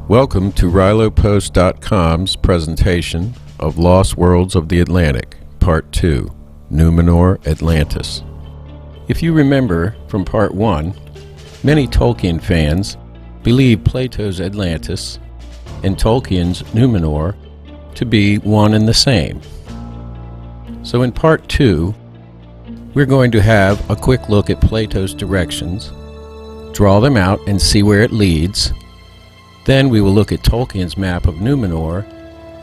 Welcome to rilopost.com's presentation of Lost Worlds of the Atlantic, Part 2, Numenor, Atlantis. If you remember from Part 1, many Tolkien fans believe Plato's Atlantis and Tolkien's Numenor to be one and the same. So in Part 2, we're going to have a quick look at Plato's directions, draw them out and see where it leads. Then we will look at Tolkien's map of Numenor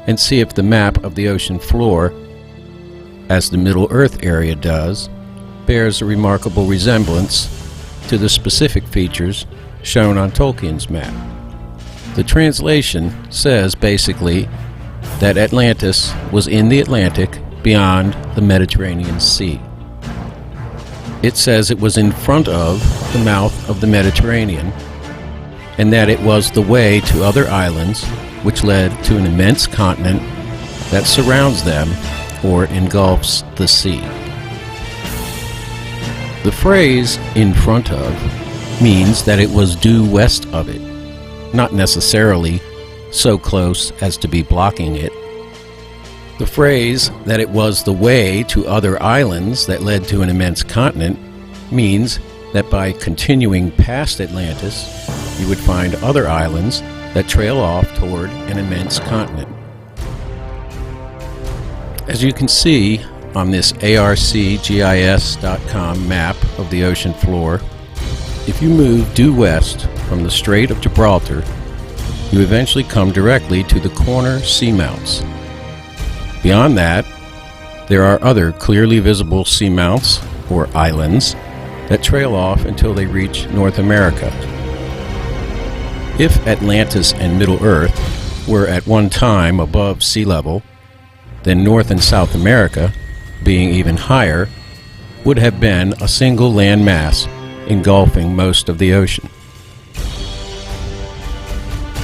and see if the map of the ocean floor, as the Middle-earth area does, bears a remarkable resemblance to the specific features shown on Tolkien's map. The translation says basically that Atlantis was in the Atlantic beyond the Mediterranean Sea. It says it was in front of the mouth of the Mediterranean, and that it was the way to other islands which led to an immense continent that surrounds them or engulfs the sea. The phrase "in front of" means that it was due west of it, not necessarily so close as to be blocking it. The phrase that it was the way to other islands that led to an immense continent means that by continuing past Atlantis, you would find other islands that trail off toward an immense continent. As you can see on this geographic.com map of the ocean floor, if you move due west from the Strait of Gibraltar, you eventually come directly to the corner seamounts. Beyond that, there are other clearly visible seamounts, or islands, that trail off until they reach North America. If Atlantis and Middle-earth were at one time above sea level, then North and South America, being even higher, would have been a single land mass engulfing most of the ocean.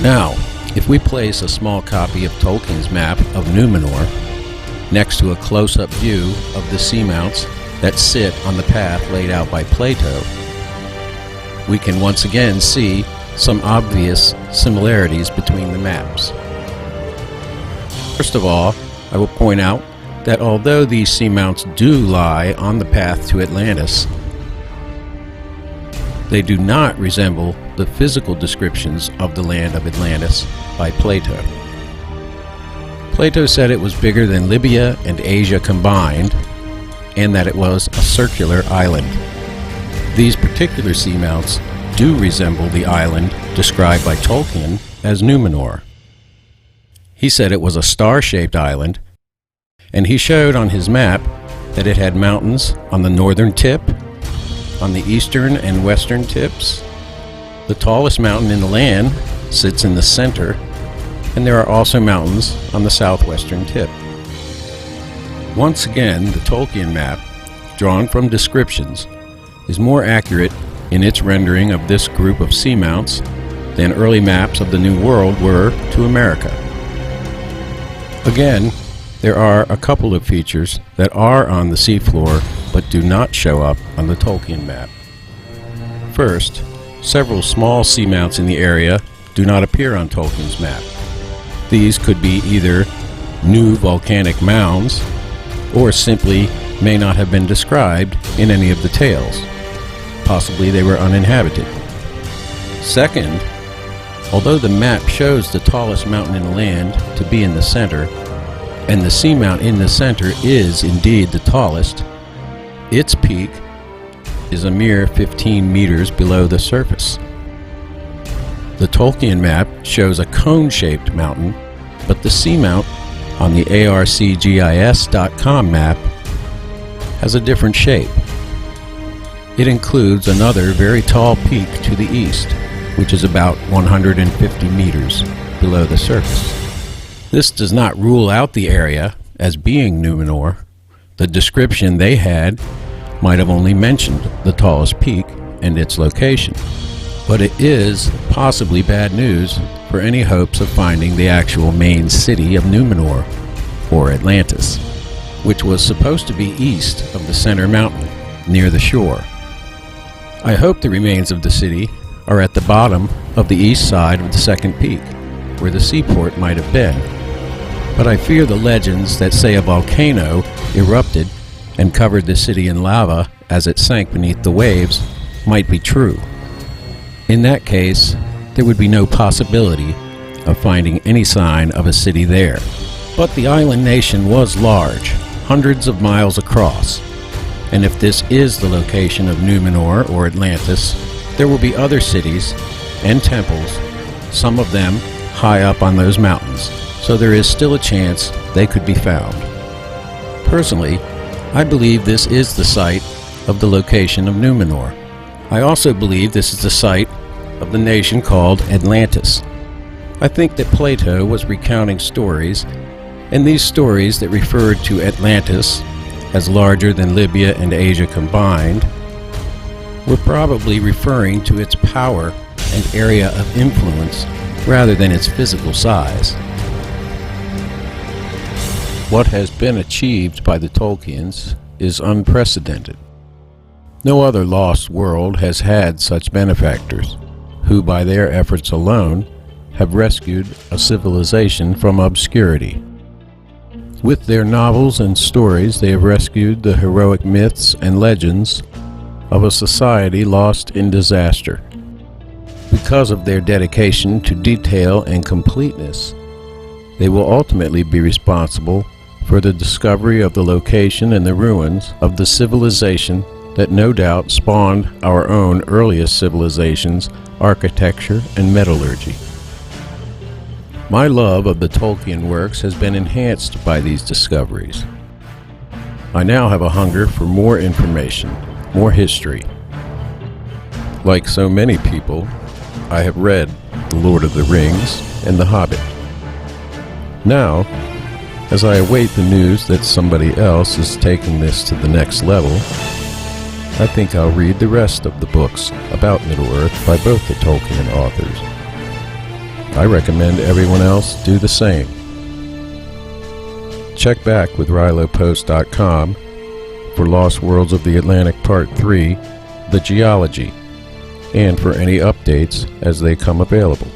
Now, if we place a small copy of Tolkien's map of Numenor next to a close-up view of the seamounts that sit on the path laid out by Plato, we can once again see some obvious similarities between the maps. First of all, I will point out that although these seamounts do lie on the path to Atlantis, they do not resemble the physical descriptions of the land of Atlantis by Plato. Plato said it was bigger than Libya and Asia combined, and that it was a circular island. These particular seamounts do resemble the island described by Tolkien as Numenor. He said it was a star-shaped island, and he showed on his map that it had mountains on the northern tip, on the eastern and western tips. The tallest mountain in the land sits in the center, and there are also mountains on the southwestern tip. Once again, the Tolkien map, drawn from descriptions, is more accurate in its rendering of this group of seamounts than early maps of the New World were to America. Again, there are a couple of features that are on the seafloor but do not show up on the Tolkien map. First, several small seamounts in the area do not appear on Tolkien's map. These could be either new volcanic mounds or simply may not have been described in any of the tales. Possibly they were uninhabited. Second, although the map shows the tallest mountain in the land to be in the center, and the seamount in the center is indeed the tallest, its peak is a mere 15 meters below the surface. The Tolkien map shows a cone-shaped mountain, but the seamount on the arcgis.com map has a different shape. It includes another very tall peak to the east, which is about 150 meters below the surface. This does not rule out the area as being Numenor. The description they had might have only mentioned the tallest peak and its location. But it is possibly bad news for any hopes of finding the actual main city of Numenor, or Atlantis, which was supposed to be east of the center mountain, near the shore. I hope the remains of the city are at the bottom of the east side of the second peak, where the seaport might have been. But I fear the legends that say a volcano erupted and covered the city in lava as it sank beneath the waves might be true. In that case, there would be no possibility of finding any sign of a city there. But the island nation was large, hundreds of miles across, and if this is the location of Numenor or Atlantis, there will be other cities and temples, some of them high up on those mountains, so there is still a chance they could be found. Personally, I believe this is the site of the location of Numenor. I also believe this is the site of the nation called Atlantis. I think that Plato was recounting stories, and these stories that referred to Atlantis as larger than Libya and Asia combined were probably referring to its power and area of influence rather than its physical size. What has been achieved by the Tolkiens is unprecedented. No other lost world has had such benefactors, who by their efforts alone have rescued a civilization from obscurity. With their novels and stories, they have rescued the heroic myths and legends of a society lost in disaster. Because of their dedication to detail and completeness, they will ultimately be responsible for the discovery of the location and the ruins of the civilization that no doubt spawned our own earliest civilizations, architecture, and metallurgy. My love of the Tolkien works has been enhanced by these discoveries. I now have a hunger for more information, more history. Like so many people, I have read The Lord of the Rings and The Hobbit. Now, as I await the news that somebody else is taking this to the next level, I think I'll read the rest of the books about Middle-earth by both the Tolkien authors. I recommend everyone else do the same. Check back with rilopost.com for Lost Worlds of the Atlantic Part 3, The Geology, and for any updates as they come available.